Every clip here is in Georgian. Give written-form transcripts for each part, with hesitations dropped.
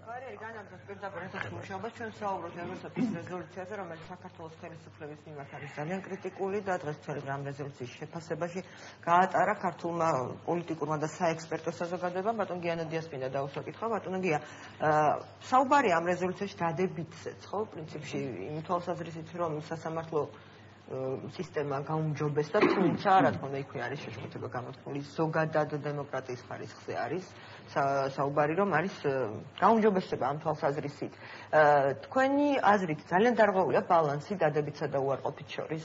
ბარიერი განაგრძობს პირდაპირ ერთად მუშაობას ჩვენ საუბრობთ ევროსტატის რეზოლუციაზე, რომელიც საქართველოს ხელისუფლების მიმართ არის ძალიან კრიტიკული და დღეს ამ რეზოლუციის შეფასებაში გაატარა ქართულმა პოლიტიკურმა და საექსპერტო საზოგადოებამ. ბატონ გიანოდიას მინდა დაუსვა კითხვა. ბატონო გია, საუბარია ამ რეზოლუციაში დადებითზეც, ხო? პრინციპში იმ თვალსაზრისით, რომ სასამართლო სისტემა გაუმჯობესდა, თუმცა რა თქმა უნდა იქვე არის შეშფოთება გამოთქმული ზოგადად დემოკრატიის ხარისხზე არის საუბარი, რომ არის გაუმჯობესება ამ თვალსაზრისით. თქვენი აზრით ძალიან დარღვეულია ბალანსი დადებითსა და უარყოფით შორის.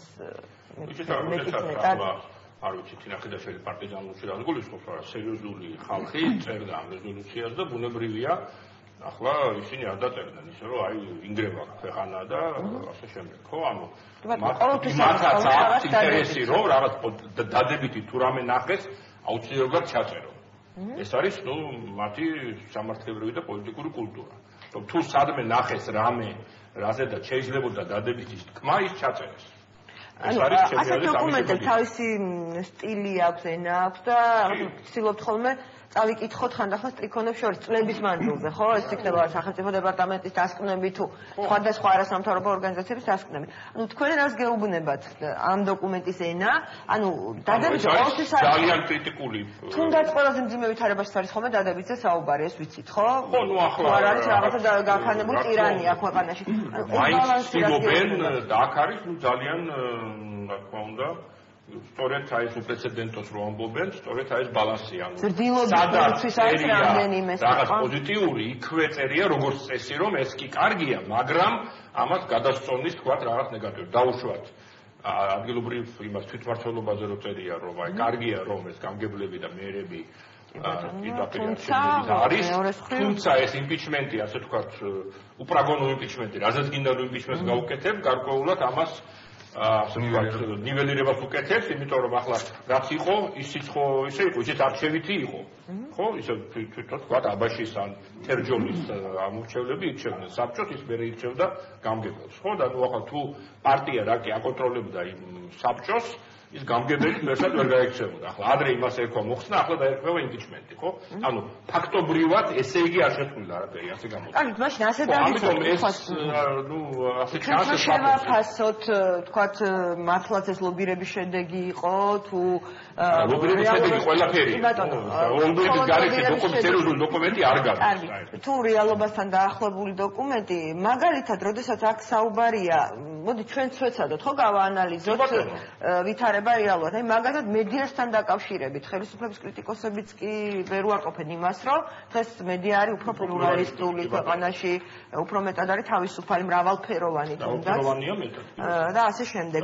არ ვიცი, თინახიდაშელი პარტიზანულში არ გულისხმობს, მაგრამ სერიოზული ხალხი წერდა ამ რეზოლუციას და ბუნებრივია ახლა ისინი არ დაწერდნენ ისე რომ აი ინგრევა ქვეყანა და ასე შემდეგ. ხო, ანუ მათაც აქვს ინტერესი რომ რაღაც დადებითი თუ რამე ნახეს აუცილებლად ჩაწერო. ეს არის ნუ მათი სამართლებრივი და პოლიტიკური კულტურა. რომ თუ სადმე ნახეს რამე, რაზედაც შეიძლებოდა დადებითი თქმა, ის ჩაწერეს. ეს არის ჩემი დოკუმენტები თავისი სტილი აქვს, ენა აქვს და ვცდილობთ ხოლმე წავიკითხოთ ხანდახან სტრიქონებს შორის წლების მანძილზე, ხო? ეს იქნება სახელმწიფო დეპარტამენტის დასკვნები თუ სხვადასხვა არასამთავრობო ორგანიზაციების დასკვნები. ანუ თქვენ რას გეუბნებათ ამ დოკუმენტის ენა? ანუ დადებითი ყოველთვის არის ძალიან კრიტიკული. თუნდაც ყველაზე მძიმე ვითარებაში არის ხოლმე დადებითზე საუბარი, ეს ვიცით, ხო? ხო, ნუ ახლა არ არის რაღაცა გაქანებული ტირანია ქვეყანაში. მაინც ცდილობენ და აქ არის ნუ ძალიან რა თქმა უნდა სწორედ აი ეს უპრეცედენტოს რო ამბობენ, სწორედ აი ეს ბალანსი ანუ სადაც არის რამდენიმე რაღაც პოზიტიური იქვე წერია როგორც წესი რომ ეს კი კარგია, მაგრამ ამას გადასწორნის თქვა რაღაც ნეგატივი. დაუშვათ ადგილობრივ იმას თვითმმართველობაზე რო წერია რომ აი კარგია რომ ეს გამგებლები და მეერები არის, თუმცა ეს იმპიჩმენტი, ასე ვთქვათ, უპრაგონო იმპიჩმენტი, რაზეც გინდა რომ იმპიჩმენტს გავუკეთებ, გარკვეულად ამას ასე ვთქვათ, ნიველირებას უკეთებს, იმიტომ რომ ახლა რაც იყო, ისიც ხო ისე იყო, ისეთ არჩევითი იყო. ხო, ისე თვითონ ვთქვათ, აბაშის ან თერჯოლის ამორჩევლები ირჩევდნენ საბჭოს, ის მერე ირჩევდა გამგებელს. ხო, და ნუ ახლა თუ პარტია რა კი აკონტროლებდა იმ საბჭოს, ის გამგებელი მერსად ვერ გაიქცეოდა. ახლა ადრე იმას ერქვა მოხსნა, ახლა დაერქვა იმპიჩმენტი, ხო? ანუ ფაქტობრივად ესე იგი არ შეცვლილა არაფერი, ასე გამოდის. კარგი, მაშინ ასე დაიწყო. ამიტომ ეს ნუ ასე ჩანს შევაფასოთ, თქვათ, მართლაც ეს ლობირების შედეგი იყო, თუ ლობირების შედეგი ყველაფერი. ლობირების გარეშე სერიოზული დოკუმენტი არ გადის. თუ რეალობასთან დაახლოებული დოკუმენტი, მაგალითად, როდესაც აქ საუბარია, მოდი ჩვენც ვეცადოთ, ხო, გავაანალიზოთ ვითარება რეალურად. აი მაგალითად მედიასთან დაკავშირებით ხელისუფლების კრიტიკოსებიც კი ვერ უარყოფენ იმას, რომ დღეს მედია არის უფრო პლურალისტური ქვეყანაში, უფრო მეტად არის თავისუფალი, მრავალფეროვანი თუნდაც. და ასე შემდეგ.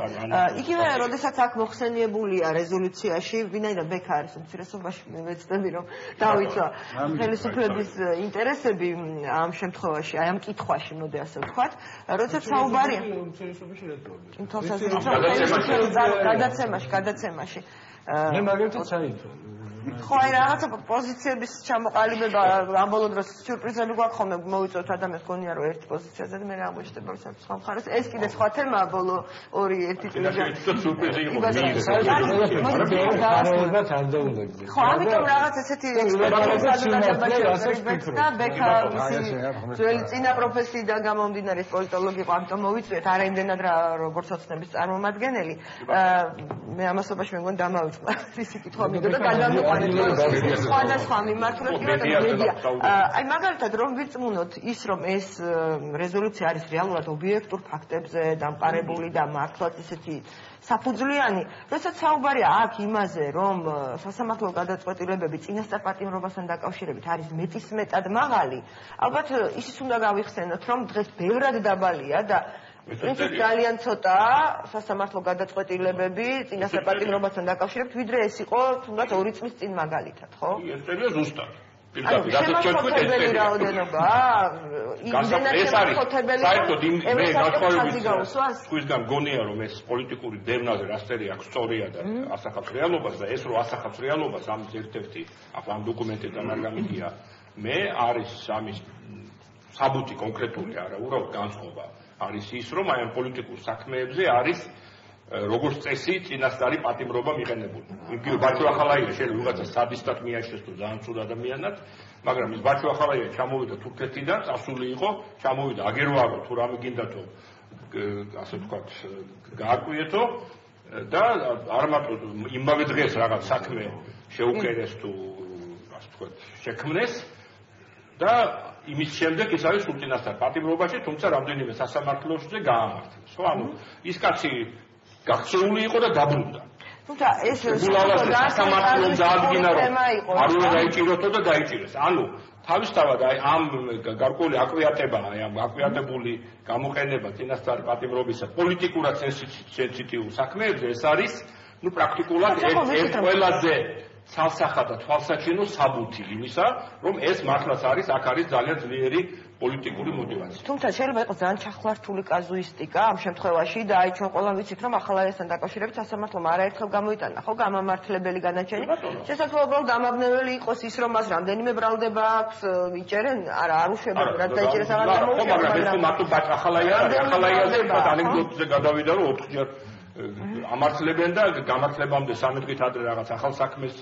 იგივე როდესაც აქ მოხსენიებულია რეზოლუციაში, ვინაიდან ბექა არის უმცირესობაში, მე ვეცდები რომ დავიცვა ხელისუფლების ინტერესები ამ შემთხვევაში, აი ამ კითხვაში, მოდი ასე ვთქვათ, როდესაც საუბარია გადაცემაში. მე მაგალითად საერთოდ ხო, აი რაღაცა პოზიციების ჩამოყალიბება ამ ბოლო დროს სიურპრიზები გვაქვს ხოლმე მოვიწევთ ადამიანს გონია რომ ერთი პოზიციაზე და მე აღმოჩნდება რომ სხვა მხარეს ეს კიდე სხვა თემაა ბოლო 2-1 წელი. ხო, ამიტომ რაღაც ესეთი და ბექა ძველი წინა პროფესიიდან გამომდინარე პოლიტოლოგი იყო, ამიტომ მოვიწვიეთ არა იმდენად როგორც ოცნების წარმომადგენელი. მე ამასობაში მეგონი დამავიწყდა ისი კითხვა მინდოდა გადამიყვანეთ სხვადასხვა მიმართულებით და მედია. აი მაგალითად რომ ვიწმუნოთ ის რომ ეს რეზოლუცია არის რეალურად ობიექტურ ფაქტებზე დამყარებული და მართლაც ისეთი საფუძვლიანი, როდესაც საუბარია აქ იმაზე, რომ სასამართლო გადაწყვეტილებები წინასწარ პატიმრობასთან დაკავშირებით არის მეტისმეტად მაღალი, ალბათ ისიც უნდა გავიხსენოთ, რომ დღეს ბევრად დაბალია და პრინციპ ძალიან ცოტაა სასამართლო გადაწყვეტილებები წინასწარ პატიმრობასთან დაკავშირებით, ვიდრე ეს იყო თუნდაც 2 წლის წინ მაგალითად, ხო? ეს წერია ზუსტად. შემოწმებელი რაოდენობა, ეს არის საერთოდ მე გასწავლების სხვისგან გონია რომ ეს პოლიტიკური დევნაზე რასტერი აქვს სწორია და ასახავს რეალობას და ეს რო ასახავს რეალობას ამის ერთ-ერთი ახლა ამ დოკუმენტიდან არ გამიგია მე არის ამის საბუთი კონკრეტული არა უბრალოდ განწყობა არის ის რომ აი ამ პოლიტიკურ საქმეებზე არის როგორც წესი წინასწარი პატიმრობა მიყენებული. იგივე ბაჩო ახალაია შეიძლება ვიღაცა სადისტად მიაშეს თუ ძალიან ცუდ ადამიანად მაგრამ ის ბაჩო ახალაია ჩამოვიდა თურქეთიდან, წასული იყო, ჩამოვიდა აგერვარო თუ რამე გინდათო ასე ვთქვათ, გააკვიეთო და არ მარტო იმავე დღეს რაღაც საქმე შეუკერეს თუ ასე ვთქვათ, შექმნეს და იმის შემდეგ ის არის სულწინასთან პატიმრობაში, თუმცა რამდენიმე სასამართლოშზე გაამართლეს. ხო, ანუ ის კაცი გაქცეული იყო და დაბრუნდა. თუმცა ეს სასამართლომ დაადგინა რომ არ უნდა დაიჭიროთო და დაიჭირეს. ანუ თავისთავად აი ამ გარკვეული აკვიატება, აი ამ აკვიატებული გამოყენება წინასწარ პატიმრობისა პოლიტიკურად სენსიტიურ საქმეებზე ეს არის, ну პრაქტიკულად ერთ ყველაზე ცალსახა და თვალსაჩინო საბუთი იმისა, რომ ეს მართლაც არის, აქ არის ძალიან ძლიერი პოლიტიკური мотиваცია. თუმცა შეიძლება იყოს ძალიან ჩახლართული კაზუისტიკა ამ შემთხვევაში და აი ჩვენ ყველამ ვიცით რომ ახალაიასთან დაკავშირებით სასამართლომ არაერთხელ გამოიტანა ხო გამამართლებელი განაჩენი. შესაძლოა უბრალოდ დამაბნეველი იყოს ის რომ მას რამდენიმე ბრალდება აქვს, იჭერენ, არა არ უშვებენ, რაც დაიჭერეს აღარ გამოუშვება. მაგრამ მარტო ახალაიაზე ანეკდოტზე გადავიდა რომ 4 ჯერ ამართლებენ და გამართლებამდე 3 დღით ადრე რაღაც ახალ საქმეს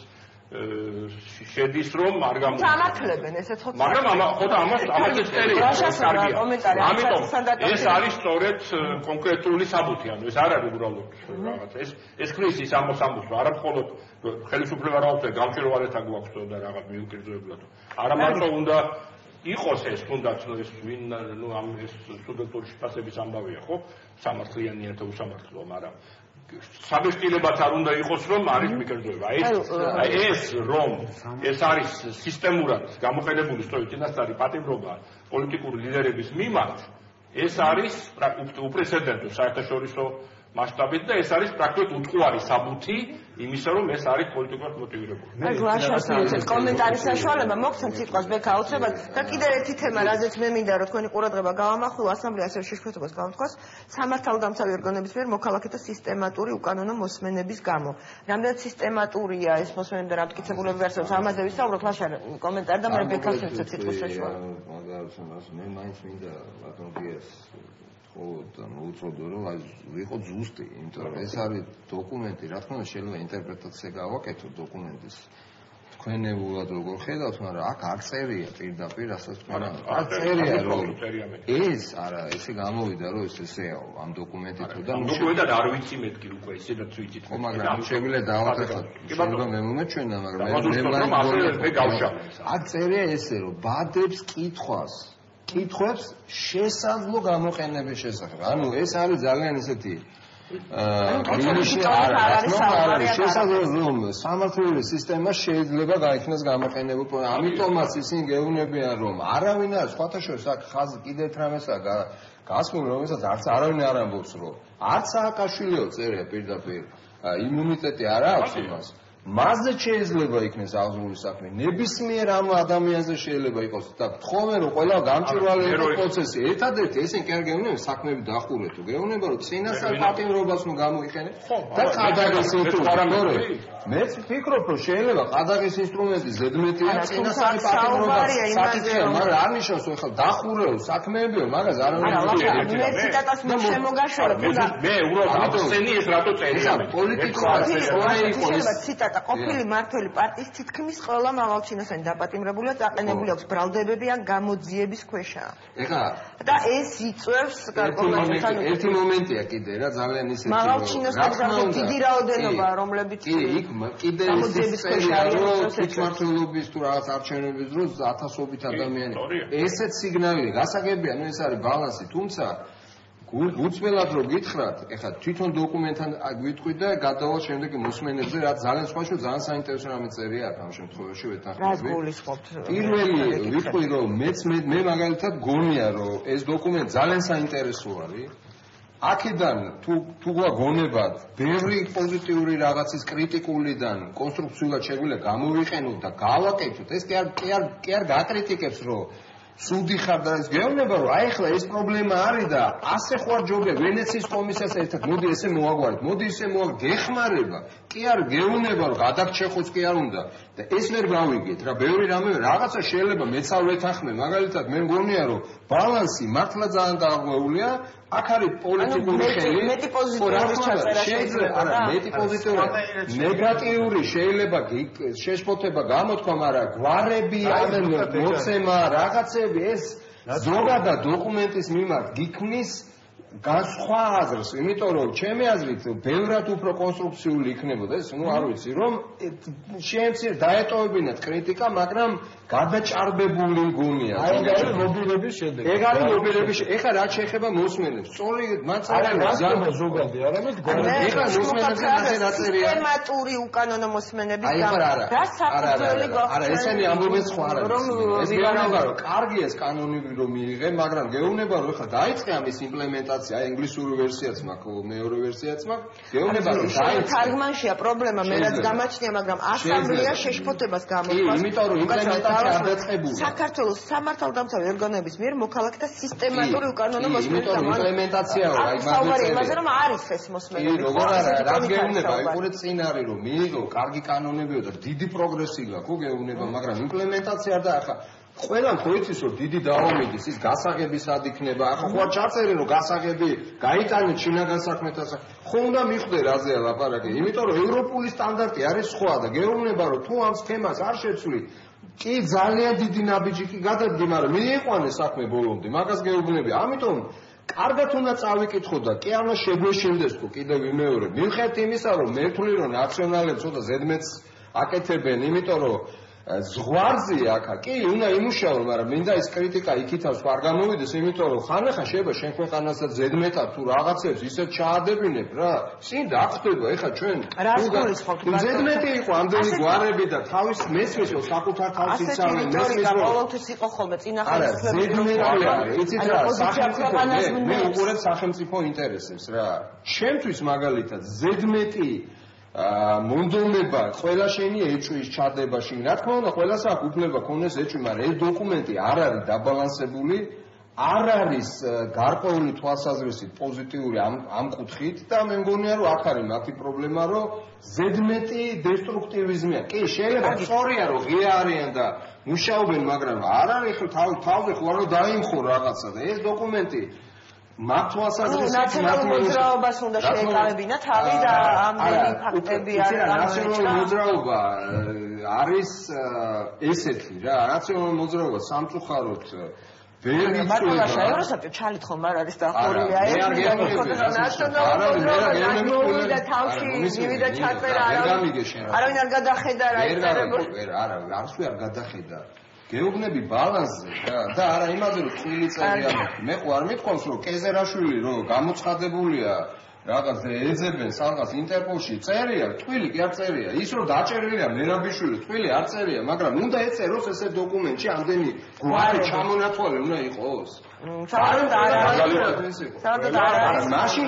შედის რომ არ გამოიწვია. ამართლებენ ესეც ხო. მაგრამ ხო და ამას წერია. ამიტომ ეს არის სწორედ კონკრეტული საბუთი, ანუ ეს არ არის უბრალოდ რაღაც ეს ქმნის ის ამოსამოსო, არა მხოლოდ ხელისუფლება რა უწევს, გამჭირვალეთა გვაქვს და რაღაც მიუკერძოებლად. არა მარტო უნდა იყოს ეს თუნდაც ეს ვინ ნუ ამ ეს სტუდენტური შეფასების ამბავია ხო? სამართლიანია თუ უსამართლოა, მაგრამ საბეჭდილებაც არ უნდა იყოს რომ არის მიკერძოება. ეს რომ ეს არის სისტემურად გამოყენებული სწორედ წინასწარი პატიმრობა პოლიტიკური ლიდერების მიმართ, ეს არის უპრეცედენტო საერთაშორისო მასშტაბით და ეს არის პრაქტიკულად უტყუარი საბუთი იმისა რომ ეს არის პოლიტიკურად მოტივირებული. აი გლაშას კომენტარის საშუალება მოგცემ სიტყვას ბექა აუცილებლად და კიდევ ერთი თემა რაზეც მე მინდა რომ თქვენი ყურადღება გავამახვილო ასამბლეა ასევე შეშფოთებას გამთქვას სამართალდამცავი ორგანოების მიერ მოქალაქეთა სისტემატური უკანონო მოსმენების გამო. რამდენად სისტემატურია ეს მოსმენება და რა მტკიცებულებები არსებობს ამაზე ვისაუბროთ ლაშარ კომენტარი და მე ბექას ვეცებ სიტყვის საშუალება. მე მაინც მინდა ბატონ გიას და მოუწოდო რომ ვიყო ზუსტი, იმიტომ რომ ეს არის დოკუმენტი, რა თქმა უნდა შეიძლება ინტერპრეტაცია გავაკეთოთ დოკუმენტის თქვენებულად როგორ ხედავთ, მაგრამ აქ არ წერია პირდაპირ, რასაც თქვენ აქ წერია რომ ეს არა, ესე გამოვიდა რომ ეს ესეაო ამ დოკუმენტით და დოკუმენტად არ ვიცი მეთქი უკვე ისედაც ვიცით. ხო, მაგრამ შეგვიძლია დავახერხოთ. შეიძლება მე მომეჩვენა, მაგრამ მე გავშალე. აქ წერია ესე რომ ბადებს კითხვებს შესაძლო გამოყენების შესახებ. ანუ ეს არის ძალიან ესეთი შესაძლო რომ სამართლიანი სისტემა შეიძლება გაიქმნას გამოყენებულ. ამიტომაც ისინი გეუბნებიან რომ არავინ არ სხვათა შორის აქ ხაზი კიდე რამესაა გასმული, რომელსაც არც არავინ არ ამბობს რომ არც სააკაშვილიო წერია პირდაპირ იმუნიტეტი არ აქვს იმას. მასზე შეიძლება იქნეს აღზრული საქმე. ნებისმიერ ამ ადამიანზე შეიძლება იყოს და თხოვე რომ ყველა გამჭვირვალე იყოს პროცესი. ერთადერთი ესენ კი არ გეუბნები საქმეები დახურეთო. გეუბნება რომ წინასწარ პატიმრობას ნუ გამოიყენე და ყადაღის ინსტრუმენტი. მეც ვფიქრობ რომ შეიძლება ყადაღის ინსტრუმენტი ზედმეტია წინასწარ პატიმრობას საკითხია, მაგრამ არ ნიშნავს რომ ეხლა დახურეო საქმეებიო, მაგას არ უნდა მე ციტატას შემოგაშორებ. მე უბრალოდ აბსენი ეს რატო წერია? პოლიტიკურად იყო ეს ციტატა ყოფილი მართველი პარტიის თითქმის ყველა მაღალჩინოსანი დაპატიმრებულია, დაყენებული აქვს ბრალდებები ან გამოძიების ქვეშა. ეხლა და ეს იწვევს ერთი მომენტია კიდე რა ძალიან ისეთი მაღალჩინოსანი დიდი რაოდენობა რომლებიც კიდე ის წერია რომ თვითმმართველობის თუ რაღაც არჩევნების დროს ათასობით ადამიანი ესეც სიგნალია გასაგებია, ნუ ეს არის ბალანსი, თუმცა უცბელად რომ გითხრათ, ეხლა თვითონ დოკუმენტთან გვიტყვით და გადავალ შემდეგ მოსმენებზე, რაც ძალიან სხვაშო ძალიან საინტერესო რამე წერია აქ ამ შემთხვევაში ვეთანხმები. პირველი ვიტყვი რომ მე მაგალითად გონია რომ ეს დოკუმენტი ძალიან საინტერესო არის. აქედან თუ გვაგონებათ ბევრი პოზიტიური რაღაცის კრიტიკულიდან კონსტრუქციულად შეგვიძლია გამოვიყენოთ და გავაკეთოთ, ეს კი არ გაკრიტიკებს რომ სუდი ხარ და ეს გეუბნება რომ აი ახლა ეს პრობლემა არის და ასე ხوار ჯობია ვენეციის კომისიას ერთად მოდი ესე მოაგვარეთ მოდი ისე გეხმარება კი არ გეუბნება რომ გადაგჩეხოს კი არ უნდა და ეს ვერ გავიგეთ რა ბევრი რამე რაღაცა შეიძლება მეც არ ვეთანხმე მაგალითად მე მგონია რომ ბალანსი მართლა ძალიან გაღვეულია აქ არის პოლიტიკური ხელი მეტი პოზიტიური ჩაწერა შეიძლება არა მეტი პოზიტიური ნეგატიური შეიძლება შეშფოთება გამოთქვა მაგრამ გვარები ან მოცემა რაღაცები ეს ზოგადად დოკუმენტის მიმართ გიქმნის განსხვა აზრს, იმიტომ რომ ჩემი აზრით ბევრად უფრო კონსტრუქციული იქნებოდა ეს, ну არ ვიცი, რომ შეემცირ დაეტოვებინათ კრიტიკა, მაგრამ გადაჭარბებული მგონია. აი ეს მობილების შედეგი. ეგ არის მობილების ეხლა რაც შეეხება მოსმენებს. სწორი მაცალე ზოგადი, არამედ ეხლა მოსმენებზე ასე დაწერია. სისტემატური უკანონო მოსმენების გამო. არა, ესენი ამბობენ სხვა არის. ეს გეუბნება რომ კარგია ეს კანონები რომ მიიღე, მაგრამ გეუბნება რომ ეხლა დაიწყე ამის იმპლემენტაცია, აი ინგლისური ვერსიაც მაქვს, მეორე ვერსიაც მაქვს. გეუბნება რომ დაიწყე. თარგმანშია პრობლემა, მე რაც გამაჩნია, მაგრამ ასამბლეა შეშფოთებას გამოთქვას. კი, იმიტომ რომ იმპლემენტაცია საქართველოს სამართალდამცავი ორგანოების მიერ მოქალაქეთა სისტემატური უკანონო მოსმენების იმპლემენტაციაა აი მაგაზე რომ არის ეს მოსმენები. კი, როგორ არა, რაც გეუბნება, აი ყურე წინ არის რომ მიიღო კარგი კანონებიო და დიდი პროგრესი გაქვს, გეუბნება, მაგრამ იმპლემენტაცია არ და ახლა ყველამ ხო იცის რომ დიდი დაომიდის ის გასაღები სად იქნება ახლა ხო არ ჩაწერენ რომ გასაღები გაიტანეთ შინაგან საქმეთა ხო უნდა მიხვდე რაზეა ლაპარაკი იმიტომ რომ ევროპული სტანდარტი არის სხვა და გეუბნება რომ თუ ამ სქემას არ შეცვლით კი ძალიან დიდი ნაბიჯი კი გადადგე მაგრამ მიიყვანე საქმე ბოლომდე მაგას გეუბნები ამიტომ კარგად უნდა წავიკითხო და კი ამას შეგვეშინდეს თუ კიდევ ვიმეორე მიუხედავად იმისა რომ მე ვთვლი რომ ნაციონალებს ცოტა ზედმეტს აკეთებენ იმიტომ რომ ზღვარზე აქა კი უნდა იმუშაო მაგრამ მინდა ის კრიტიკა იქითავს არ გამოვიდეს იმიტომ რომ ხანახან შეიძლება შენ ქვეყანასაც ზედმეტად თუ რაღაცებს ისეთ ჩაადებინებ რა წინ დაგხვდება ეხა ჩვენ ზედმეტი იყო ამდენი გვარები და თავის მესმის რომ საკუთარ თავს იცავენ მესმის რომ ყოველთვის იყო ხოლმე წინახალისფერი ზედმეტი არის იცით რა სახელმწიფო მე უყურებ სახელმწიფო ინტერესებს რა შემთვის მაგალითად ზედმეტი მონდომება ყველა შენი ეჭვის ჩადებაში რა თქმა უნდა ყველას აქვს უფლება ქონდეს ეჭვი მაგრამ ეს დოკუმენტი არ არის დაბალანსებული არ არის გარკვეული თვალსაზრისით პოზიტიური ამ კუთხით და მე მგონია რომ აქ არის მათი პრობლემა რომ ზედმეტი დესტრუქტივიზმია კი შეიძლება სწორია რომ ღია არიან და მუშაობენ მაგრამ არ არის ხო თავზე ხო არ დაიმხო რაღაცა და ეს დოკუმენტი ნაციონალურ მოძრაობას უნდა შეეკავებინა თავი და ამდენი ფაქტები არის ნაციონალური მოძრაობა არის ესეთი რა ნაციონალური მოძრაობა სამწუხაროდ ვერ იწვება ევროსაბჭო ჩალით ხომ არ არის დაახლოებული აი და თავში მივიდა ჩაწერა არავინ არ გადახედა რა იწერებული არა არც არ გადახედა გეუბნები ბალანსზე და არა იმაზე რომ წილი წერია მე ხო არ მithქვავს რომ კეზერაშვილი რომ გამოცხადებულია რაღაც ეძებენ სადღაც ინტერპოლში წერია თვილი კი არ წერია ის რომ დაჭერილია მერაბიშვილი თვილი არ წერია მაგრამ უნდა ეწეროს ესე დოკუმენტში ამდენი გვარი ჩამონათვალე უნდა იყოს არა მაშინ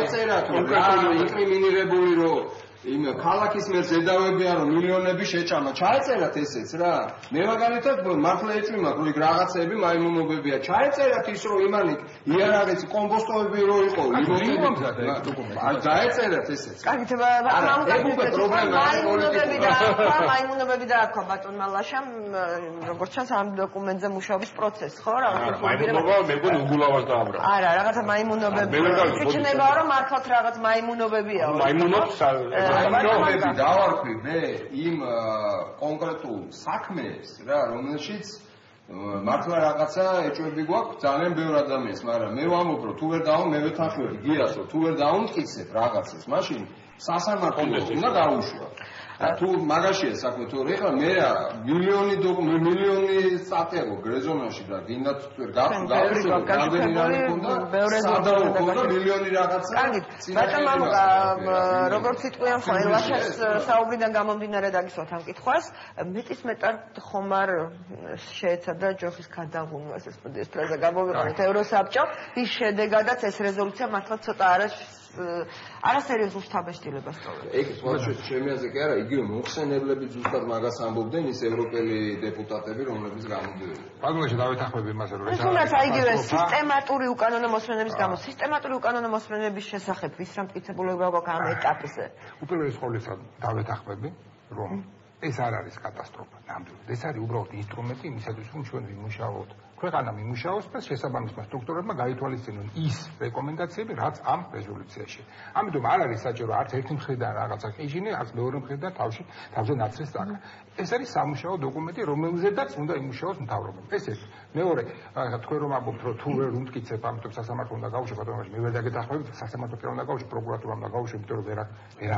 ეწერა თუ რა ინკრიმინირებული რომ იმ ქალაქის მიერ ზედავებიან რომ მილიონები შეჭამა ჩაეწერათ ესეც რა მე მაგალითად მართლა ეჭვი მაქვს რომ იქ რაღაცები მაიმუნობებია ჩაეწერათ ის რომ იმანი იარაღის კომპოსტოები რო იყო აი დაეწერათ ესეც კარგი მაიმუნობები დააქვა ბატონმა ლაშამ როგორც ჩანს ამ დოკუმენტზე მუშაობის პროცესი ხო რაღაცა მაიმუნობა მე მგონი უგულავას დააბრა არა რაღაცა მაიმუნობები შეჩნდება რომ მართლაც რაღაც მაიმუნობებია მაიმუნობს მაიმუნობები დავარქვი მე იმ კონკრეტულ საქმეს რა რომელშიც მართლა რაღაცა ეჭვები გვაქვს ძალიან ბევრ ადამიანს მაგრამ მე ვამბობ რომ თუ ვერ დავო მე ვეთანხმები გიას რომ თუ ვერ დავუმტკიცებ რაღაცას მაშინ სასამართლო უნდა გაუშვა თუ მაგაშია საქმე თუ ეხლა მე მილიონი სტატიაგო გრეზონაში და გინდათ გავხსნათ რამდენი რამე ქონდა სადაო ქონდა მილიონი რაღაცა ბატონ როგორც იტყვიან ხო ლაშას საუბრიდან გამომდინარე დაგისვათ ამ კითხვას მეტის მეტად ხომ არ შეეცადა ჯოხის გადაღუნვას ეს პრეზიდენტზე გამოვიყენეთ ევროსაბჭო ის შედეგადაც ეს რეზოლუცია მართლა ცოტა არა არასერიოზულ შთაბეჭდილებას ტოვებს. ეგ ჩემი აზრით კი არა, იგივე მოხსენებლები ზუსტად მაგას ამბობდნენ ის ევროპელი დეპუტატები, რომლებიც გამოდიოდნენ. პაგლაში დავეთანხმები იმაზე, რომ ეს თუნდაც აიგივე სისტემატური უკანონო მოსმენების გამო, სისტემატური უკანონო მოსმენების შესახებ ვის რა მტკიცებულება გვაქვს ამ ეტაპზე? უპირველეს ყოვლისა დავეთანხმები, რომ ეს არ არის კატასტროფა, ნამდვილად. ეს არის უბრალოდ ინსტრუმენტი იმისათვის, რომ ჩვენ ვიმუშაოთ. ქვეყანა მიმუშაოს და შესაბამისმა სტრუქტურებმა გაითვალისწინონ ის რეკომენდაციები, რაც ამ რეზოლუციაში. ამიტომ არ არის საჭირო არც ერთი მხრიდან რაღაცა ყიჟინი, არც მეორე მხრიდან თავზე ნაცრის წაკა. ეს არის სამუშაო დოკუმენტი, რომელზედაც უნდა იმუშაოს მთავრობა. ეს ერთ. მეორე, თქვენ რომ ამბობთ, რომ თუ ვერ უმტკიცებ, ამიტომ სასამართლო უნდა გაუშვება, თუმცა მე ვერ დაგეთანხმებით, სასამართლო კი უნდა გაუშვება, პროკურატურა უნდა გაუშვება, იმიტომ რომ ვერ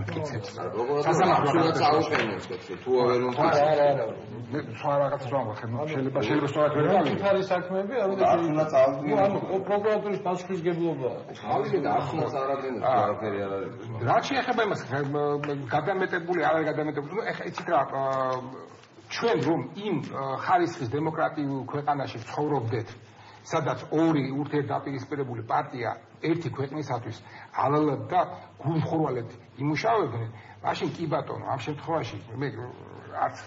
ამტკიცებს. სასამართლოა წაუყენებს, თუ ვერ უმტკიცებ. მე სხვა რაღაც ვამბობ, შეიძლება სწორად ვერ გავიგე. საქმეები უნდა წაუდგინო. ანუ პროკურატურის პასუხისგებლობაა. ავიღე და ახლა წარადგენებს არაფერი არ არის. რაც შეეხება იმას, გადამეტებული, არ არის გადამეტებული, ეხლა იცით რა, ჩვენ რომ იმ ხარისხის დემოკრატიულ ქვეყანაში ცხოვრობდეთ, სადაც ორი ურთიერთდაპირისპირებული პარტია ერთი ქვეყნისათვის ალალად და გულმხორვალედ იმუშავებდნენ, მაშინ კი ბატონო, ამ შემთხვევაში მე არც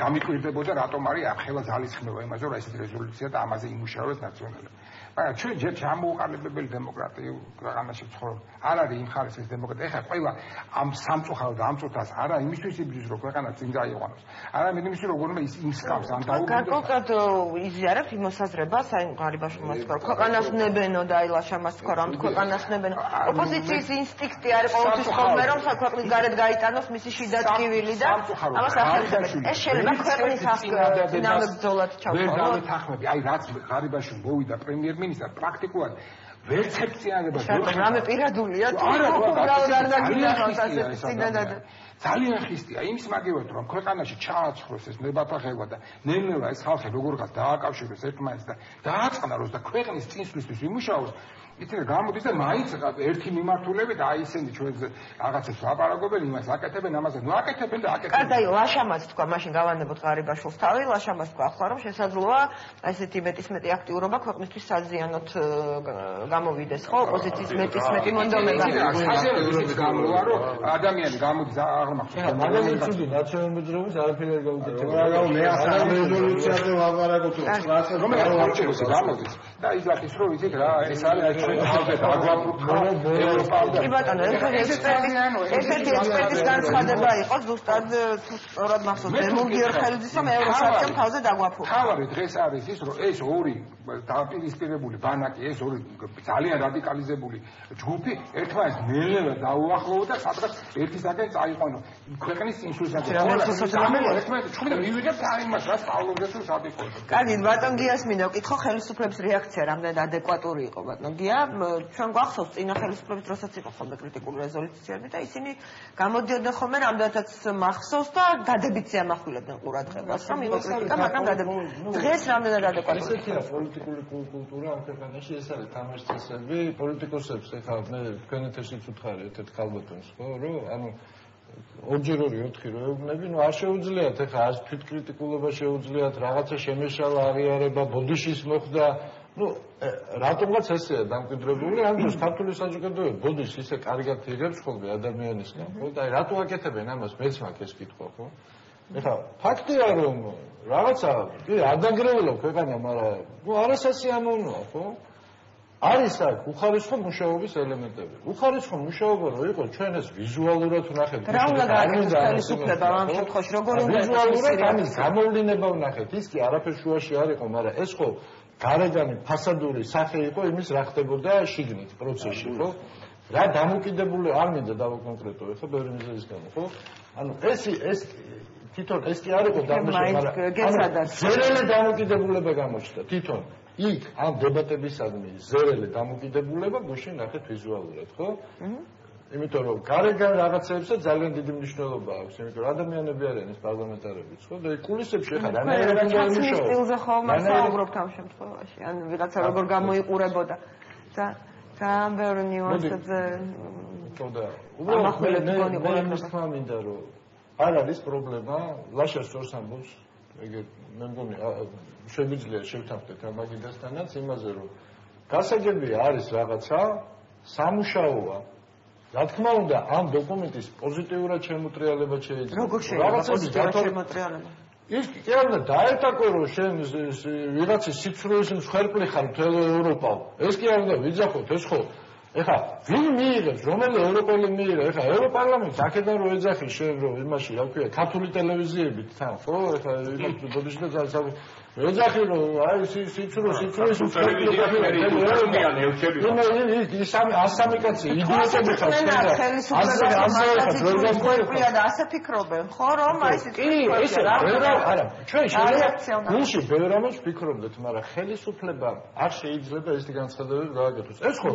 გამიკვირდებოდა რატომ არის ახლა ძალისხმევა იმაზე, რომ ესეთი რეზოლუცია და ამაზე იმუშავებს ნაციონალები. მაგრამ ჩვენ ჯერ ჩამოუყალიბებელი დემოკრატიულ ქვეყანაში ვცხოვრობთ. არ არის იმ ხარისხის დემოკრატია. ეხლა ყველა ამ სამწუხაროდ ამწუთას არა იმისთვის იბრძვის, რომ ქვეყანა წინ დაიყვანოს. არამედ იმისთვის, რომ გონიმა ის იმსკავს ან დაუბრუნდეს. გარკვეულად იზიარებთ იმ მოსაზრებას, აი ღარიბაშვილმა თქვა, ქვეყანას ნებენო და აი ლაშამას თქვა, რომ ქვეყანას ნებენო. ოპოზიციის ინსტინქტი არის ყოველთვის ხოლმე, რომ საქმის გარეთ გაიტანოს მისი შიდა ტკივილი და ამას ახერხებთ. ეს შეიძლება ქვეყნის დინამიკურად ჩავყო. ვერ დავეთანხმები, აი რაც ღარიბაშვილი მოვიდა პრემიერ-მინისტრად პრაქტიკულად ვერცექციანებას რამე პირადულია თუ უბრალოდ არ დაგინახავს ასეთი წინადად ძალიან ხისტია იმის მაგივად რომ ქვეყანაში ჩააცხროს ეს ნებათაღება და ნელ-ნელა ეს ხალხი როგორღაც დააკავშიროს ერთმანეთს და დააწყნაროს და ქვეყნის წინსვლისთვის იმუშაოს ითქვა გამოდის და მაინც ერთი მიმართულებით აი ისინი ჩვენს რაღაცას ლაპარაკობენ იმას აკეთებენ ამაზე ნუ აკეთებენ და აკეთებენ. კარგი, ლაშამაც თქვა, მაშინ გავანდებოთ ღარიბაშვილს თავი, ლაშამაც თქვა ახლა რომ შესაძლოა ესეთი მეტისმეტი აქტიურობა ქვეყნისთვის საზიანოთ გამოვიდეს, ხო? ოპოზიციის მეტისმეტი მონდომება. ასევე ისიც გამოვა რომ ადამიანი გამოდის აღმახსოვს. მაგალითად ცუდი ნაციონალური მოძრაობის არაფერი არ გაუკეთებია. მე ახლა რეზოლუციაზე ვაპარაკობ, რომელიც გამოდის და ის რაკის რო ვიცით რა, ეს არის ჩვენ თავზე დაგვაბრუნდა ევროპამდე. კი ბატონო, ესეთი ექსპერტის განცხადება იყო ზუსტად სწორად მახსოვს დემოგიორხელიძისა ევროსაბჭომ თავზე დაგვაფუძნა. თავარი დღეს არის ის, რომ ეს ორი დაპირისპირებული ბანაკი, ეს ორი ძალიან რადიკალიზებული ჯგუფი ერთმანეთს ნელ-ნელა დაუახლოვდა, სადღაც ერთისაგან წაიყვანო ქვეყნის წინსვლისაგან. ერთმანეთს ჩვენ მივიღებთ არ იმას, რაც სწავლობდეს თუ სად იყო. კარგი, ბატონ გიას მინდა ვკითხო, ხელისუფლების რეაქცია რამდენად ადეკვატური იყო ბატონ გია? ჩვენ გვახსოვს წინა ხელისუფლების დროსაც იყო ხოლმე კრიტიკული რეზოლუციები და ისინი გამოდიოდნენ ხოლმე რამდენადაც მახსოვს და დადებითი ამახვილებდნენ ყურადღებას, რომ იყო კრიტიკა, მაგრამ დღეს რამდენად ადეკვატური. ესეთია პოლიტიკური კულტურა ამ ქვეყანაში, ეს არის თამაშწესები, პოლიტიკოსებს ეხლა მე თქვენ ეთერშიც უთხარით ერთ ხალბატონს, ხო, რომ ანუ ორჯერ ორი 4 რო ეუბნები, ნუ არ შეუძლიათ ეხლა არც თვითკრიტიკულობა შეუძლიათ, რაღაცა შემეშალა აღიარება, ბოდიშის მოხდა ну, რატომღაც ესეა დამკვიდრებული, ამ დროს ქართული საზოგადოება ბოდიშს ისე კარგად იღებს ხოლმე ადამიანისგან, ხო? და რატო აკეთებენ ამას, მეც მაქვს ეს კითხვა, ხო? ეხლა ფაქტია რომ რაღაცა კი ადაგრეველო ქვეყანა, მაგრამ ну არასასიამოვნოა, ხო? არის აქ უხარისხო მუშაობის ელემენტები. უხარისხო მუშაობა რო იყო, ჩვენ ეს ვიზუალურად ვნახეთ. რა უნდა გააკეთოს ხელისუფლება ამ შემთხვევაში, როგორ უნდა ვიზუალურად ამის გამოვლინება ვნახეთ. ის კი არაფერ შუაში არ იყო, მაგრამ ეს ხო გარეგანი ფასადური სახე იყო იმის რა ხდებოდა შიგნით პროცესში, ხო? რა დამოკიდებული არ მინდა დავაკონკრეტო, ხო, ბევრი მიზეზის გამო, ხო? ანუ ეს თვითონ ეს კი არ იყო დამოუკიდებელი, მაგრამ ზერელი დამოკიდებულება გამოჩნდა თვითონ. იქ ამ დებატებისადმი ზერელი დამოკიდებულება გუშინ ნახეთ ვიზუალურად, ხო? იმიტომ რომ გარეგან რაღაცეებსაც ძალიან დიდი მნიშვნელობა აქვს, იმიტომ რომ ადამიანები არიან ეს პარლამენტარებიც, ხო? და კულისებში ხარ, რანაირად უნდა იმუშაო. სტილზე ხოლმე საუბრობთ ამ შემთხვევაში, ან ვიღაცა როგორ გამოიყურებოდა და ძალიან ბევრი ნიუანსებზე. ხო და უბრალოდ მე მისმა მინდა რომ არ არის პრობლემა, ლაშას სწორს ამბობს, ეგეთ მე მგონი შეგვიძლია შევთანხმდეთ ამ მაგიდასთანაც იმაზე რომ გასაგებია არის რაღაცა სამუშაოა რა თქმა უნდა, ამ დოკუმენტის პოზიტიურად შემოტრიალება შეიძლება. როგორ შეიძლება პოზიტიურად შემოტრიალება? ის კი არა დაეთაკო რომ შენ ვიღაცის სიცრუეს მსხვერპლი ხარ მთელ ევროპალ. ეს კი არ უნდა ვიძახოთ, ეს ხო ეხლა ვინ მიიღებს, რომელი ევროპელი მიიღებს? ეხლა ევროპარლამენტს აქედან რო ეძახი შენ რომ იმაში რა ქვია, ქართული ტელევიზიებით თან, ხო? ეხლა იმას ბოდიში და ძალსავი ეძახი რომ აი სიცრუეს მსხვერპლი ხარ. ის 103 კაცი იდიოტები ხარ. ხელისუფლება და ასე ფიქრობენ, ხო რომ აი ეს არა, ჩვენ შეიძლება გულში ბევრ ამას ვფიქრობდეთ, მაგრამ ხელისუფლება არ შეიძლება ეს განცხადებები გააკეთოს. ეს ხო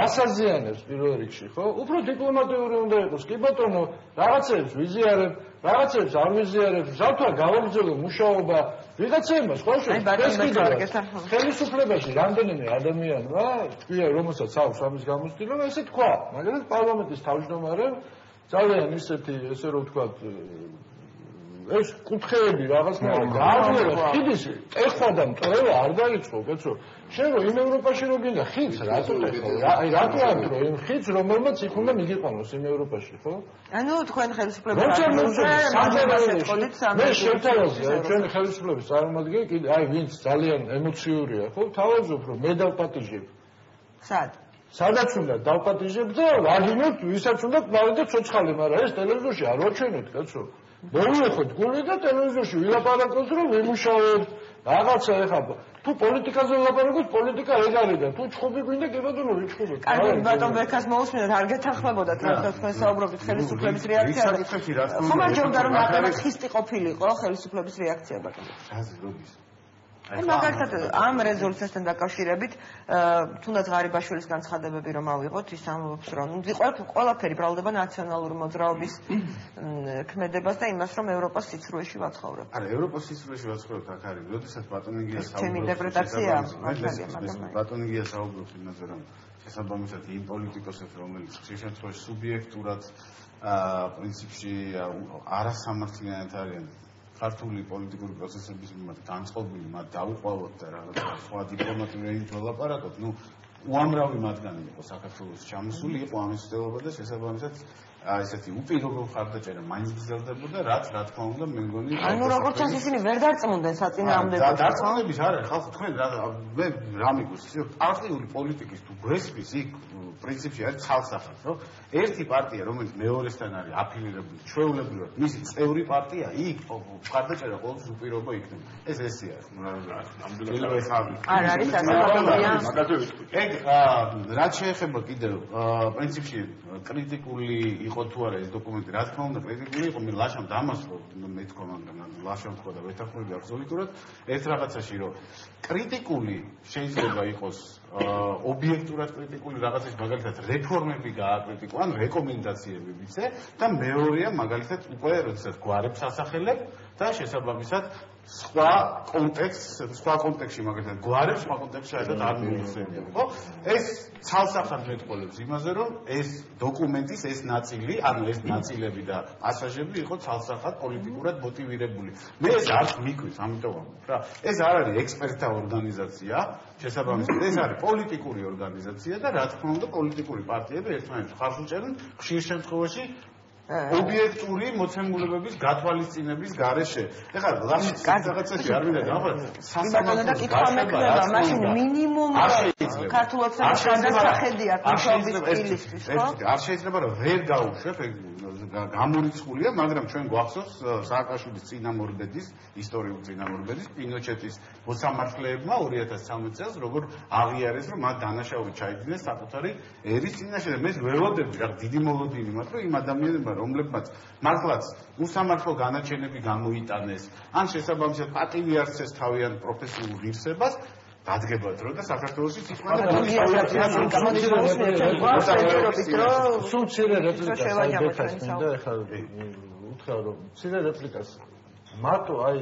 მასაზიანებს პირველ რიგში, ხო? უფრო დიპლომატიური უნდა იყოს. კი ბატონო, რაღაცებს ვიზიარებ, რაღაცებს არ ვიზიარებ, ზავთარ გავაგრძელო მუშაობა, ვიღაცებმა სხვა შეიძლება ხელისუფლებაში რამდენიმე ადამიანმა, თქვია, რომელსაც აქვს ამის გამოცდილება, ესე თქვა, მაგრამ პარლამენტის თავმჯდომარემ ძალიან ისეთი, ესე რომ ვთქვათ, ეს კუთხეები რაღაცნაირად გააძლიერა, ხიდის ეხლა და მტრევა არ დაიწყო, კაცო. შენ რომ იმ ევროპაში რო გინდა ხიდს რატო ეხლა? აი რატო არ რო იმ ხიდს რომელმაც იქ უნდა მიგიყვანოს იმ ევროპაში, ხო? ანუ თქვენ ხელისუფლება მე შევთავაზე, ჩვენ ხელისუფლების წარმომადგენელი კიდე აი ვინც ძალიან ემოციურია, ხო? თავაზობ რომ მე დავპატიჟებ. სადაც უნდა დავპატიჟებ და ვაგინოთ ვისაც უნდა მოვიდა ცოცხალი, მაგრამ ეს ტელევიზორში არ ვაჩვენოთ, კაცო. მოვიეხოთ გული და ტელევიზორში ვილაპარაკოთ რომ ვიმუშაოთ რაღაცა ეხლა თუ პოლიტიკაზე ვლაპარაკოთ პოლიტიკა ეგ არის და თუ ჩხუბი გვინდა კი ბატონო ვიჩხუბოთ. კარგი ბატონ ბერქას მოусმინოთ არ გეთანხმებოდათ რა თქვენ საუბრობთ ხელისუფლების რეაქციაზე. ხომ არ ჯობდა რომ ნაკლებად ხისტი ყოფილიყო ხელისუფლების რეაქცია ბატონო. მაგალითად ამ რეზოლუციასთან დაკავშირებით თუნდაც ღარიბაშვილის განცხადებები რომ ავიღოთ ის ამბობს რომ ყველაფერი ბრალდება ნაციონალური მოძრაობის ქმედებას და იმას რომ ევროპას სიცრუეში ვაცხოვრებ. არა ევროპას სიცრუეში ვაცხოვრებ აქ არის როდესაც ბატონიგია საუბრობს ჩემი ინტერპრეტაცია ბატონიგია საუბრობს იმაზე რომ შესაბამისად იმ პოლიტიკოსებს რომელიც ხშირ შემთხვევაში სუბიექტურად პრინციპში არასამართლიანად არიან ქართული პოლიტიკური პროცესების მიმართ განწყობილი, მათ დაუყავოთ და რაღაცა სხვა დიპლომატიური ენით ველაპარაკოთ, ნუ უამრავი მათგანი იყო საქართველოს ჩამოსული, იყო ამის ცდილობა და შესაბამისად ესეთი უპირობო მხარდაჭერა მაინც გრძელდებოდა, რაც რა თქმა უნდა მე მგონი ანუ როგორც ჩანს ისინი ვერ დარწმუნდნენ საწინააღმდეგო დარწმუნების არ არის ხალხი თქვენ მე რა მიგოს ისე პარტიული პოლიტიკის თუ გვესმის იქ პრინციპში არის ცალსახად რომ ერთი პარტია რომელიც მეორესთან არის აფილირებული ჩვეულებრივად მისი წევრი პარტია იქ მხარდაჭერა ყოველთვის უპირობო იქნება ეს ესე არის არ არის ასეთი ეგ რაც შეეხება კიდევ პრინციპში კრიტიკული იყო თუ არა ეს დოკუმენტი რა თქმა უნდა კრიტიკული იყო მე ლაშამ დამასწრო მე თქვა მაგრამ ლაშამ თქვა და ვეთანხმები აბსოლუტურად ერთ რაღაცაში რომ კრიტიკული შეიძლება იყოს ობიექტურად კრიტიკული რაღაცის მაგალითად რეფორმები გააკრიტიკო ან რეკომენდაციები ვიცე და მეორეა მაგალითად უკვე როდესაც გვარებს ასახელებ და შესაბამისად სხვა კონტექსტში მაგალითად გვარებს სხვა კონტექსტში აიდოთ არ მოიხსენიებ ხო ეს ცალსახად მეტყოლებს იმაზე რომ ეს დოკუმენტის ეს ნაწილი ანუ ეს ნაწილები და პასაჟები იყო ცალსახად პოლიტიკურად მოტივირებული მე ეს არ მიკვირს ამიტომ რა ეს არ არის ექსპერტთა ორგანიზაცია შესაბამისად ეს არის პოლიტიკური ორგანიზაცია და რა თქმა უნდა პოლიტიკური პარტიები ერთმანეთს ხარს უჭერენ ხშირ შემთხვევაში ობიექტური მოცემულებების გათვალისწინების გარეშე. ეხლა რაღაცაში არ მინდა დავხარ სასამართლო და კითხვა მექნება, მაშინ მინიმუმ ქართულობსა და გადასახედი აქვს მუშაობის სტილისთვის, ხო? არ შეიძლება რომ ვერ გაუშვებ, გამორიცხულია, მაგრამ ჩვენ გვახსოვს სააკაშვილის წინამორბედის, ისტორიულ წინამორბედის პინოჩეტის მოსამართლეებმა 2013 წელს როგორ აღიარეს, რომ მათ დანაშაული ჩაიდინეს საკუთარი ერის წინაშე და მე ველოდები რა დიდი მოლოდინი მათ რომ იმ ადამიანებმა რომლებმაც მართლაც უსამართლო განაჩენები გამოიტანეს ან შესაბამისად პატივი არცეს თავიანთ პროფესიულ ღირსებას დადგებათ რომ და საქართველოსი სიტყვაზე სულ მცირე რეპლიკას აიბექას მინდა ეხლა უთხრა რომ მცირე რეპლიკას მარტო აი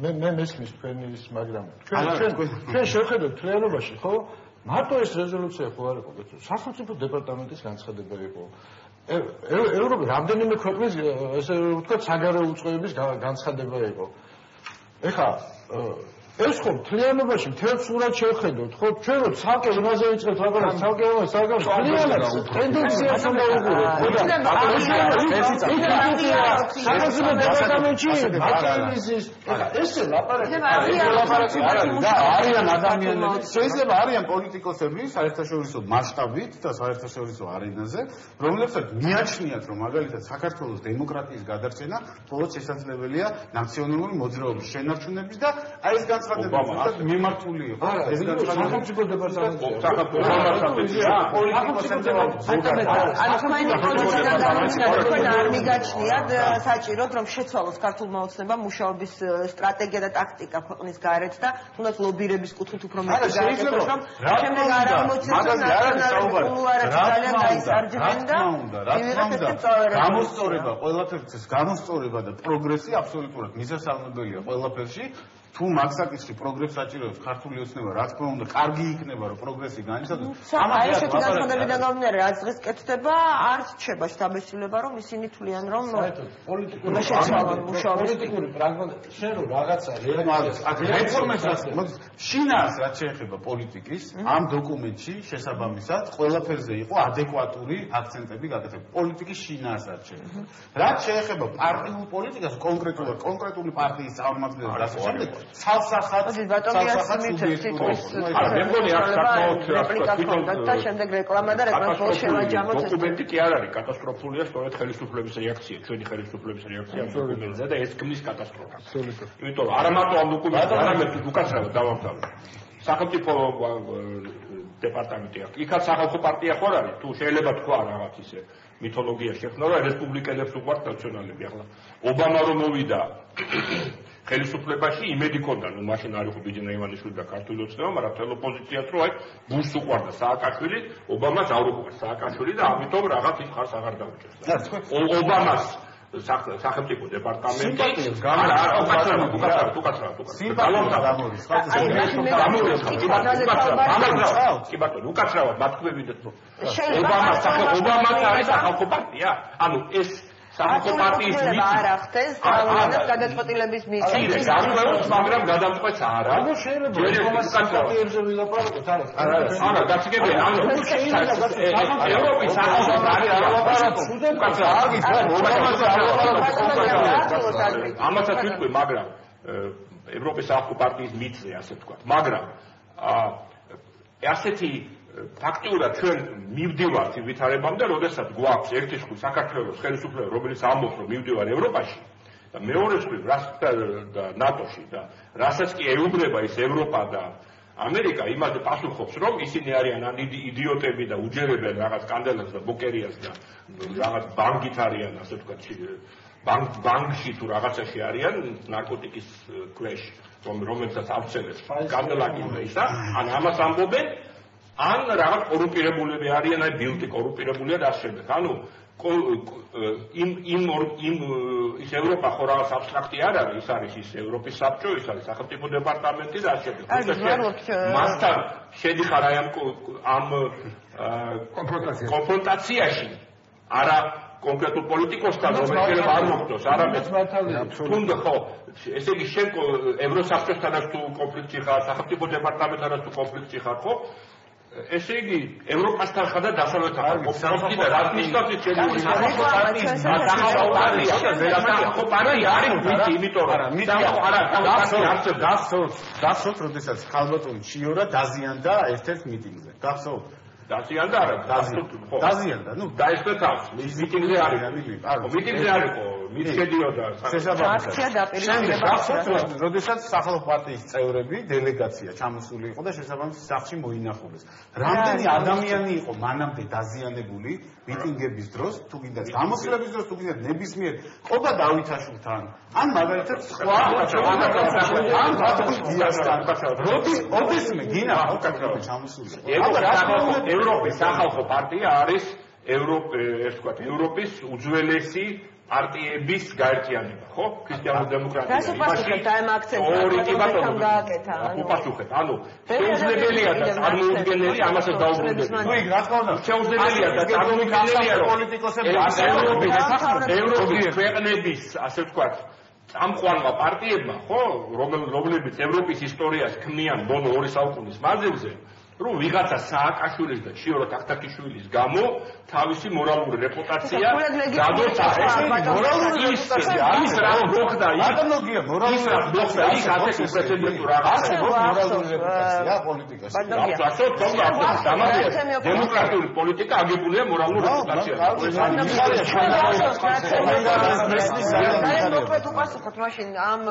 მე მესმის თქვენის მაგრამ ჩვენ შევხედოთ თლიანობაში ხო მარტო ეს რეზოლუცია ხო არ იყო სახელმწიფო დეპარტამენტის განცხადება იყო ევროპის რამდენიმე ქვეყნის ესე ვთქვათ საგარეო უწყებების განცხადება იყო ეხლა ეს ხო მთლიანობაში მთელ სურათ შევხედოთ, ხო ჩვენ რო ცალკე იმაზე ვიწყებთ რაღაცა ცალკე მთლიანად ტენდენციას უნდა ვუყუროთ. ხო და საქართველოს დეპარტამენტში აკრიზის ესე ლაპარაკი და არიან ადამიანები, შეიძლება არიან პოლიტიკოსები საერთაშორისო მასშტაბით და საერთაშორისო არენაზე, რომლებსაც მიაჩნიათ, რომ მაგალითად საქართველოს დემოკრატიის გადარჩენა მხოლოდ შესაძლებელია ნაციონალური მოძრაობის შენარჩუნების და აი ეს განცხადება მიმართული იყო. ეს განცხადება სახელმწიფო დეპარტამენტში არ მიგაჩნიათ საჭიროდ რომ შეცვალოს ქართულმა ოცნებამ მუშაობის სტრატეგია და ტაქტიკა ქვეყნის გარეთ და თუნდაც ლობირების კუთხით უფრო მეტი გააკეთოს რომ შემდეგ არ აღმოჩნდეს რომ ნაციონალური კულუარები ძალიან გაისარჯებენ და გამოსწორება ყველაფერს გამოსწორება და პროგრესი აბსოლუტურად მიზანსაუბრებელია ყველაფერში. თუ მაგსაკითხში პროგრესი საჭიროებს ქართული ოცნება, რა თქმა უნდა, კარგი იქნება, რომ პროგრესი განიცადოს. აი ესეთი განცხადებიდან გამომდინარე, რაც დღეს კეთდება, არ რჩება შთაბეჭდილება, რომ ისინი თვლიან, რომ პოლიტიკური პრაგმატიზმი შენ რო რაღაცა რეფორმას შინას რაც შეეხება პოლიტიკის, ამ დოკუმენტში შესაბამისად ყველაფერზე იყო ადეკვატური აქცენტები გაკეთებული. პოლიტიკის შინას რაც შეეხება. რაც შეეხება პარტიულ პოლიტიკას, კონკრეტული პარტიის წარმომადგენლებს ასე შემდეგ ცალსახად შემდეგ რეკლამა და რეკლამას შევაჯამოთ ეს დოკუმენტი კი არ არის კატასტროფულია, სწორედ ხელისუფლების რეაქცია, ჩვენი ხელისუფლების რეაქცია ამ დოკუმენტზე და ეს ქმნის კატასტროფას. იმიტომ რომ არა მარტო ამ დოკუმენტს, არამედ უკაცრავად დავამთავრე. სახელმწიფო დეპარტამენტი აქვს. იქაც სახალხო პარტია ხო არის? თუ შეიძლება თქვა რაღაც ისე მითოლოგია შექმნა, რომ რესპუბლიკელებს უყვართ ნაციონალები. ახლა ობამა რომ მოვიდა ხელისუფლებაში იმედი ქონდა, ნუ მაშინ არ იყო ბიძინა ივანიშვილი და ქართული ოცნება, მაგრამ თელ ოპოზიციას რო აი ბუშს უყვარდა სააკაშვილი, ობამას არ უყვარდა სააკაშვილი და ამიტომ რაღაც ის ხარს აღარ დაუჭერს. ობამას სახელმწიფო დეპარტამენტი უკაცრავად მათქმევიდეთ რომ ობამას არის სახალხო პარტია, ანუ ეს სახალხო პარტიის არ ახდენს თავიანთ გადაწყვეტილების მიზეზს, მაგრამ გადამწყვეტს არა. ანუ შეიძლება ოპოზიციებზე ვილაპარაკოთ, არა, გასაგებია, ანუ ევროპის სახალხო პარტია ამასაც ვიტყვი, მაგრამ ევროპის სახალხო პარტიის მიწზე, ასე ვთქვათ, მაგრამ ასეთი ფაქტიურად ჩვენ მივდივართ ვითარებამდე, როდესაც გვაქვს ერთი ხრი საქართველოს ხელისუფლება, რომელიც ამბობს, რომ მივდივარ ევროპაში და მეორე ხრი და ნატოში და რასაც კი ეუბნება ის ევროპა და ამერიკა იმაზე პასუხობს, რომ ისინი არიან იდიოტები და უჯერებენ რაღაც კანდელას და ბოკერიას და რაღაც ბანკით არიან, ასე ვთქვათ, ბანკში თუ რაღაცაში არიან ნარკოტიკის ქვეშ, რომელსაც ავცელებს კანდელაკი და ისა, ან ამას ამბობენ ან რაღაც კორუმპირებულები არიან, აი ბილდი კორუმპირებულია და ასე შემდეგ. ანუ ის ევროპა ხო რაღაც აბსტრაქტი არ არის, ის არის ის ევროპის საბჭო, ის არის სახელმწიფო დეპარტამენტი და ასე შემდეგ. მასთან შედიხარ აი ამ კონფრონტაციაში არა კონკრეტულ პოლიტიკოსთან, რომელიც არ მოხდოს, არამედ თუნდაც ხო, ესე იგი შენ ევროსაბჭოსთანაც თუ კონფლიქტში ხარ, სახელმწიფო დეპარტამენტთანაც თუ კონფლიქტში ხარ, ხო? ესე იგი ევროპასთან ხარ და დასავლეთთან ხარ. კონფლიქტი და რა ნიშნავს ეს შედიორი სახალხო პარტია არის ვიცი, იმიტომ რომ გახსოვთ, როდესაც ხალბატონი ჩიორა დაზიანდა ერთ-ერთ მიტინგზე. გახსოვთ? დაზიანდა არა, დაზიანდა, ნუ დაესწრებს. მის მიტინგზე არის, მიტინგზე არისო, მით შედიოდა შესაბამისად. აქცია დაპირისპირება. როდესაც სახალხო პარტიის წევრები, დელეგაცია ჩამოსული იყო და შესაბამისად სახლში მოინახულეს. რამდენი ადამიანი იყო მანამდე დაზიანებული მიტინგების დროს, თუ გინდა გამოსვლების დროს, თუ გინდა ნებისმიერ ყობა დავითაშვილთან, ან მაგალითად სხვა ან ბატონიასთან. როდესმე გინა უკაცრავად ჩამოსული. ევროპის სახალხო პარტია არის ევროპის უძველესი პარტიების გაერთიანება, ხო? ქრისტიანულ-დემოკრატიული. გასუპასუხეთ აი ამ აქცენტს გააკეთა. უპასუხეთ, ანუ შეუძლებელია და წარმოუდგენელი ამასაც დაუბრუნდებით. ნუ იქ რა თქმა უნდა, შეუძლებელია და წარმოუდგენელია რომ პოლიტიკოსები ევროპის ქვეყნების, ასე ვთქვათ, წამყვანმა პარტიებმა, ხო, რომლებიც ევროპის ისტორიას ქმნიან ბოლო 2 საუკუნის მანძილზე, რომ ვიღაცა სააკაშვილის და ჩიორო თახთაქიშვილის გამო თავისი მორალური რეპუტაცია გადოსცა. ის რა მოხდა იქ? პათოლოგია მორალური რეპუტაცია იქ ასეთ უპრეცედენტო რაღაცა მორალური რეპუტაცია პოლიტიკაში. დემოკრატიული პოლიტიკა აგებულია მორალური რეპუტაციაზე. მოკლედ უპასუხოთ მაშინ ამ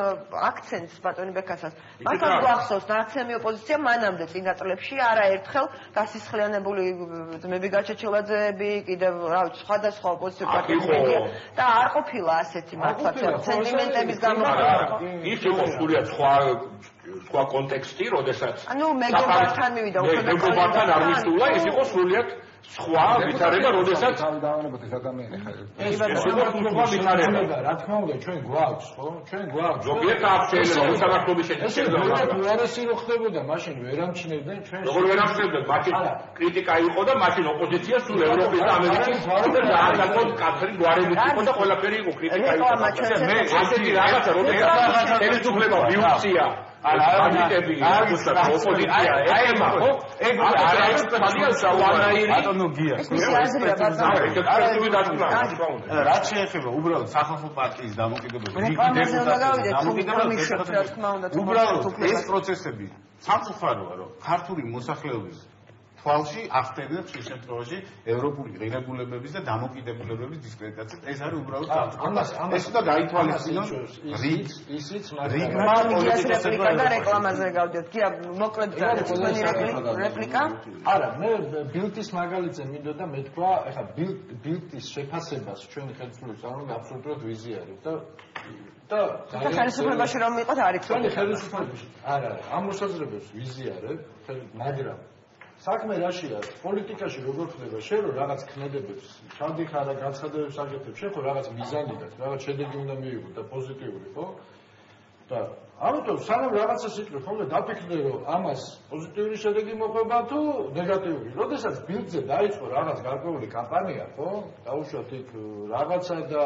აქცენტს ბატონი ბექასაც. მართლა გვახსოვს ნაცემი ოპოზიცია მანამდე წინა წლებში არაერთხელ გასისხლიანებული ძმები გაჩეჩილაძეები, კიდევ რა ვიცი, სხვადასხვა ოპოზიციურ პარტიები და არ ყოფილა ასეთი მართლა სენტიმენტების გამოყენება. ის იყო სულიად სხვა კონტექსტი, როდესაც ანუ მეგობართან მივიდა უკვე მეგობართან არ მისულა, ის იყო სულიად სხვა ვითარება, როდესაც დავანებოთ ეს ადამიანი ხარ. ეს სხვა ვითარება. რა თქმა უნდა, ჩვენ გვაქვს, ხო? ჩვენ გვაქვს. ზოგიერთ აქვს შეიძლება უსამართლობის შეჭრება. უარესი რო ხდებოდა, მაშინ ვერ ამჩნევდნენ ჩვენ. როგორ ვერ ამჩნევდნენ? მაშინ კრიტიკა იყო და მაშინ ოპოზიცია სულ ევროპის და ამერიკის დააგაკონ კაფრი გვარებით იყო და ყველაფერი იყო კრიტიკა იყო. მე ასეთი რაღაცა როდესაც ხელისუფლება მიუწია არაიტები ოპოზიცია ეხება ხო? ეგ არის პატოლოგია. რაც შეეხება უბრალოდ სახალხო პარტიის დამოკიდებულებას, უბრალოდ ეს პროცესები სამწუხაროა, რომ ქართული მოსახლეობის თვალში ახდენებს ის შემთხვევაში ევროპული ღირებულებების და დამოკიდებულებების დისკრედიტაციას. ეს არის უბრალოდ სამწუხარო. ეს უნდა გაითვალისწინოს ისიც რიგმა რეპლიკა და რეკლამაზე გავდიოთ. კი, მოკლედ ძალი რეპლიკა. არა, მე ბილდის მაგალითზე მინდოდა მეთქვა, ეხლა ბილდის შეფასებას ჩვენი ხელისუფლების წარმომადგენლები აბსოლუტურად ვიზიარებთ და ხელისუფლებაში რომ იყოთ არის ჩვენი ხელისუფლებაში. არა, ამ მოსაზრებებს ვიზიარებ, მაგრამ საქმე რაშია? პოლიტიკაში როგორ ხდება? შენ რომ რაღაც ქმედებებს ჩადიხარ და განცხადებებს აგეთებ, შენ ხო რაღაც მიზანი გაქვს, რაღაც შედეგი უნდა მივიღო და პოზიტიური, ხო? და ამიტომ სანამ რაღაცას იკრებ, ხოლმე დაფიქრდე რომ ამას პოზიტიური შედეგი მოყვება თუ ნეგატიური. როდესაც ბილდზე დაიწყო რაღაც გარკვეული კამპანია, ხო? დაუშვათ იქ რაღაცა და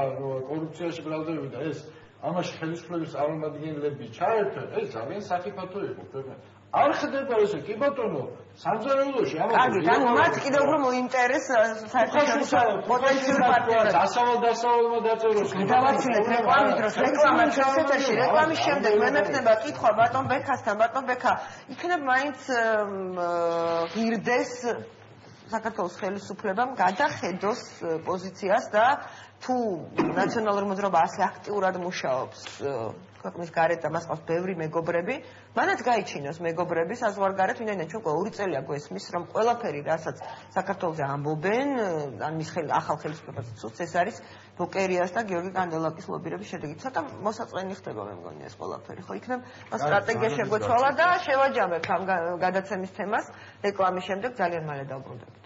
კორუფციაში ბრალდებები და ეს ამაში ხელისუფლების წარმომადგენლები ჩაერთვენ, ეს ძალიან საფიქრო იყო ქვეყნად. არ ხდება ესე, კი ბატონო, სამზარეულოში ამას. კარგი, ანუ მათ კიდევ უფრო მოინტერესებს საერთაშორისო პოტენციურ პარტნიორებს. დასავლმა დაწეროს. დავაცილეთ რეკლამის დროს, რეკლამა ჩვენეთში, რეკლამის შემდეგ მე მექნება კითხვა ბატონ ბექასთან, ბატონ ბექა, იქნებ მაინც ღირდეს საქართველოს ხელისუფლებამ გადახედოს პოზიციას და თუ ნაციონალური მოძრაობა ასე აქტიურად მუშაობს ქვეყნის გარეთ და მას ყავს ბევრი მეგობრები, მანაც გაიჩინოს მეგობრები საზღვარგარეთ, ვინაიდან ჩვენ 2 წელია გვესმის, რომ ყველაფერი, რასაც საქართველოზე ამბობენ, ან მის ახალ ხელისუფლებას ცუც, ეს არის ბოკერიას და გიორგი კანდელაკის ლობირების შედეგი. ცოტა მოსაწყენი ხდება მე მგონი ეს ყველაფერი, ხო? იქნებ სტრატეგია შეგვეცვალა და შევაჯამებთ ამ გადაცემის თემას რეკლამის შემდეგ ძალიან მალე დავბრუნდებით.